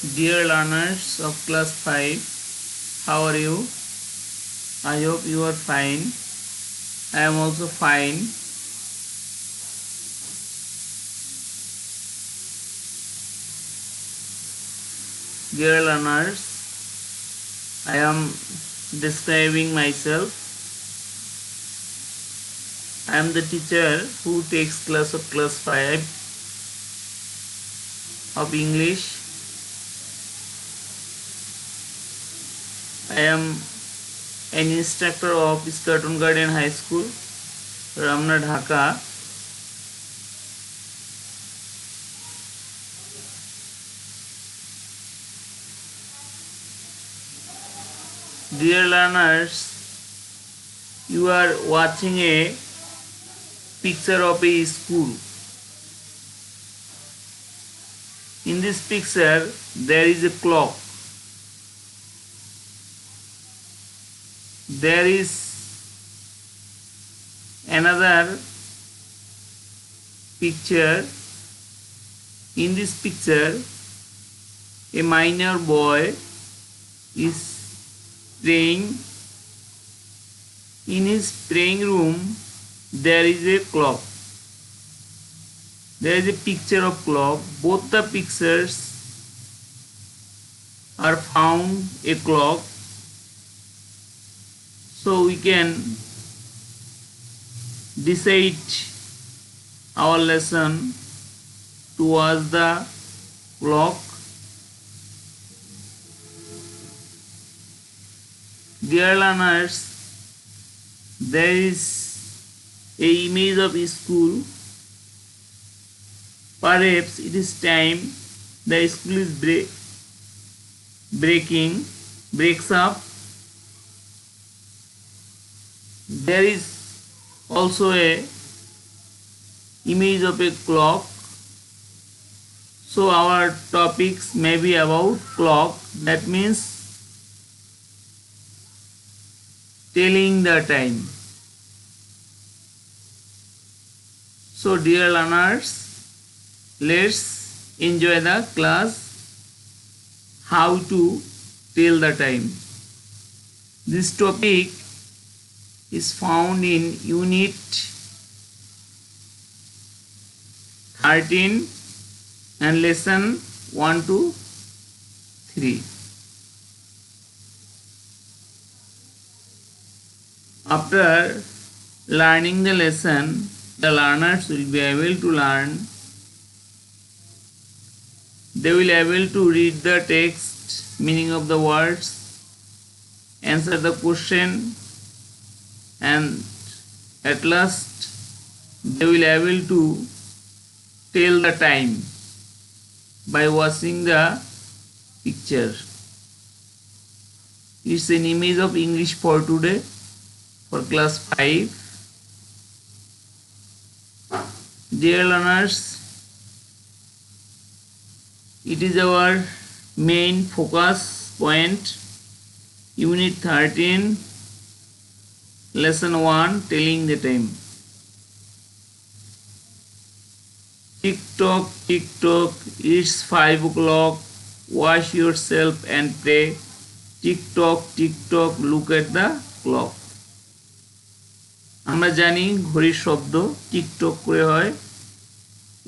Dear learners of class 5, how are you? I hope you are fine. I am also fine. Dear learners, I am describing myself. I am the teacher who takes class of class 5 of English. I am an instructor of Skirton Garden High School, Ramna, Dhaka. Dear learners, you are watching a picture of a school. In this picture, there is a clock. There is another picture. In this picture, a minor boy is praying. In his praying room, there is a clock. There is a picture of clock. Both the pictures are found a clock. So we can decide our lesson towards the clock. Dear learners, there is an image of a school. Perhaps it is time the school is breaks up. There is also a image of a clock. So our topics may be about clock. That means telling the time. So dear learners, let's enjoy the class how to tell the time. This topic is found in unit 13 and lesson 1 to 3. After learning the lesson, the learners will be able to learn. They will be able to read the text, meaning of the words, answer the question, and at last they will be able to tell the time by watching the picture. It's an image of English for today for class 5. Dear learners, it is our main focus point, unit 13, lesson 1, telling the time. Tick tock, it's 5 o'clock. Wash yourself and pray. Tick tock, look at the clock. আমরা জানি ঘড়ির শব্দ TikTok করে হয়।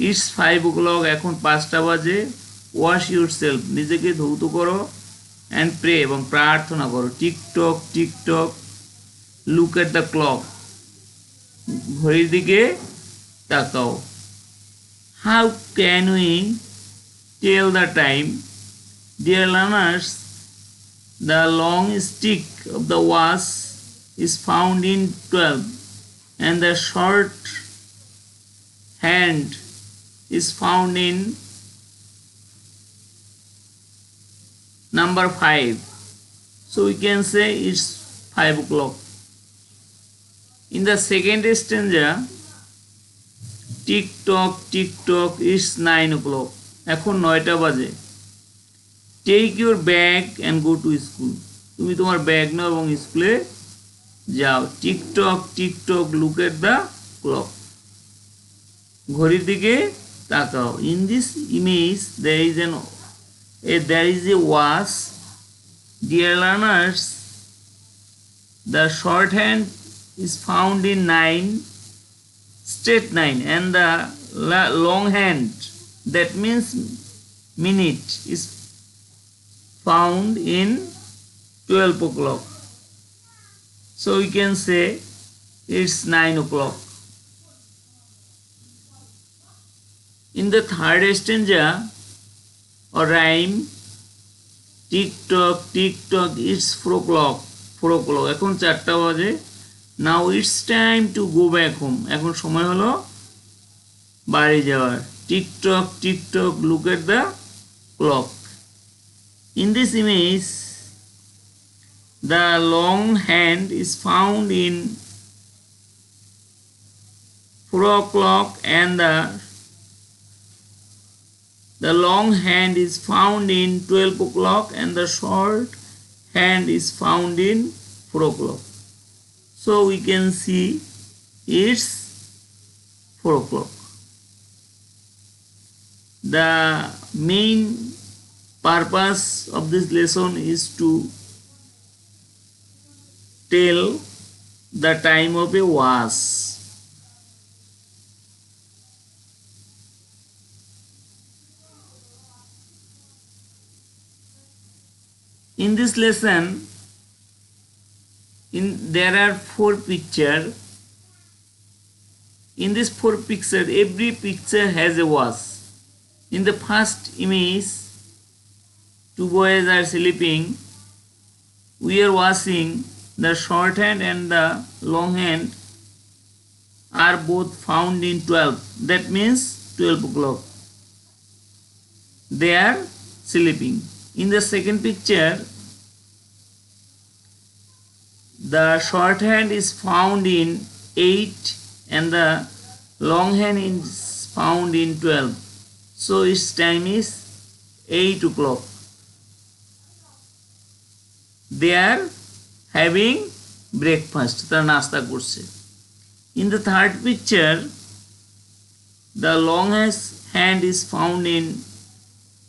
It's 5 o'clock, এখন 5টা বাজে। Wash yourself, নিজেকে ধৌত করো, অ্যান্ড প্রে, এবং প্রার্থনা করো। Tick tock look at the clock, ঘড়ির দিকে তাকাও। How can we tell the time? Dear learners, the long stick of the watch is found in 12 and the short hand is found in number 5. So we can say it's 5 o'clock. In the second stanza, tick tock, it's 9 o'clock. এখন 9টা বাজে। Take your bag and go to school. তুমি তোমার bag নাও এবং স্কুলে যাও। TikTok look at the clock, ঘড়ির দিকে তাকাও। In this image there is an there is a was. Dear learners, the shorthand is found in 9, straight 9, and the long hand, that means minute, is found in 12 o'clock. So we can say it's 9 o'clock. In the third stanza or rhyme, tick tock, it's 4 o'clock. 4 o'clock. এখন 4টা বাজে. Now it's time to go back home. এখন সময় হলো বাড়ি যাওয়ার. Tick tock, look at the clock. In this image, the long hand is found in 4 o'clock and the long hand is found in 12 o'clock and the short hand is found in 4 o'clock. So we can see it's 4 o'clock. The main purpose of this lesson is to tell the time of a was. In this lesson, there are 4 pictures. In this 4 pictures, every picture has a was. In the first image, 2 boys are sleeping. We are watching the short hand and the long hand are both found in 12. That means 12 o'clock. They are sleeping. In the second picture, the short hand is found in 8 and the long hand is found in 12. So its time is 8 o'clock. They are having breakfast. তারা নাস্তা করছে. In the third picture, the longest hand is found in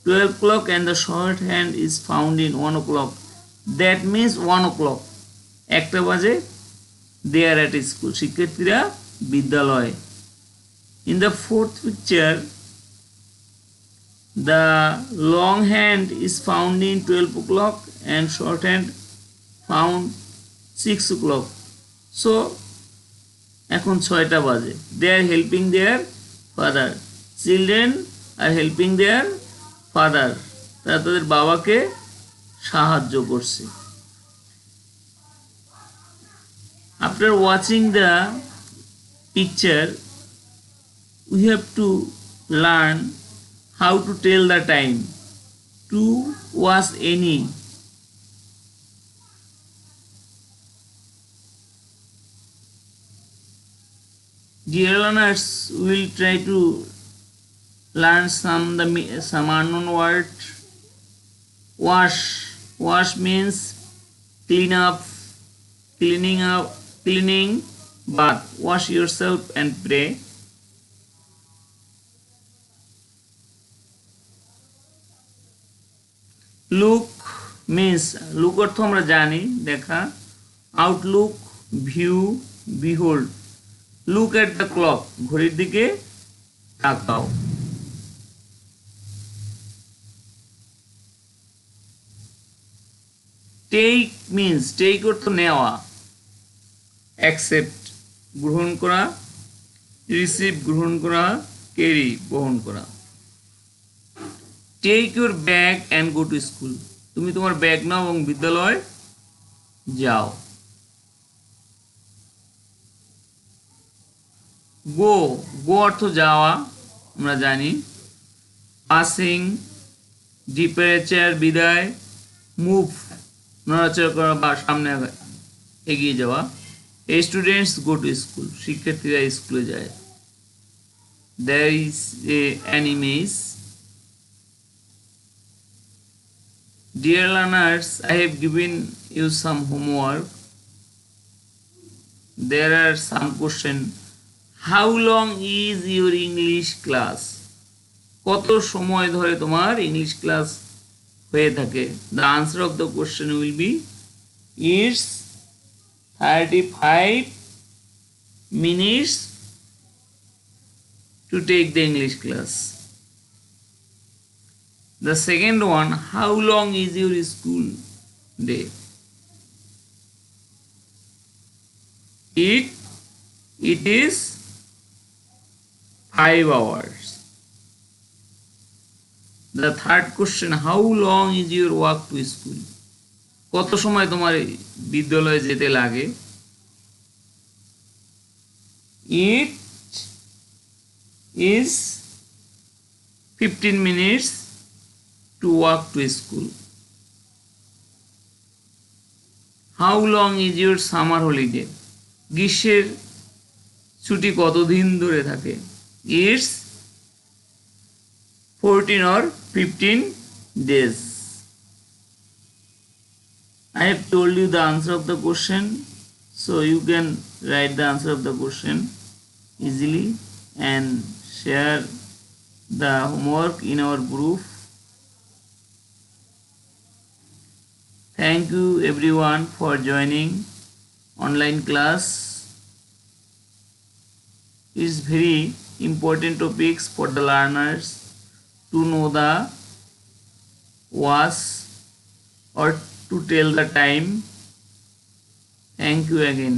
12 o'clock and the short hand is found in 1 o'clock. That means 1 o'clock. 1টা বাজে. They are at school. শিক্ষার্থীরা বিদ্যালয়ে. In the fourth picture, the long hand is found in 12 o'clock and short hand found 6 o'clock. So এখন 6টা বাজে. They are helping their father. Children are helping their father. তারা তাদের বাবাকে সাহায্য করছে. After watching the picture, we have to learn how to tell the time. To was any. Dear learners, we will try to learn some unknown word. Wash means clean up, cleaning, bath. Wash yourself and pray. Look means look অর্থ আমরা জানি দেখা. Outlook, view, behold. Look at the clock. ঘড়ির দিকে তাকাও. Take means take অর্থ নেওয়া. Accept গ্রহণ করা. Receive গ্রহণ করা. Carry বহন করা. Take your bag and go to school. তুমি তোমার ব্যাগ নাও এবং বিদ্যালয়ে যাও. Go অর্থ যাওয়া আমরা জানি. Passing, departure বিদায়. Move নড়াচড়া করা বা সামনে এগিয়ে যাওয়া. Students go to school. শিক্ষার্থীরা স্কুলে যায়. There is an image. Dear learners, I have given you some homework. There are some questions. How long is your English class? কত সময় ধরে তোমার ইংলিশ ক্লাস হয়ে থাকে। The answer of the question will be it's 35 minutes to take the English class. The second one, how long is your school day? It is 5 hours. The third question, how long is your walk to school? কত সময় তোমার বিদ্যালয়ে যেতে লাগে? It is 15 minutes to walk to school. How long is your summer holiday? গ্রীষ্মের ছুটি কতদিন ধরে থাকে? It's 14 or 15 days. I have told you the answer of the question, so you can write the answer of the question easily and share the homework in our group. Thank you everyone for joining online class. It's very important topics for the learners to know the was or to tell the time. Thank you again.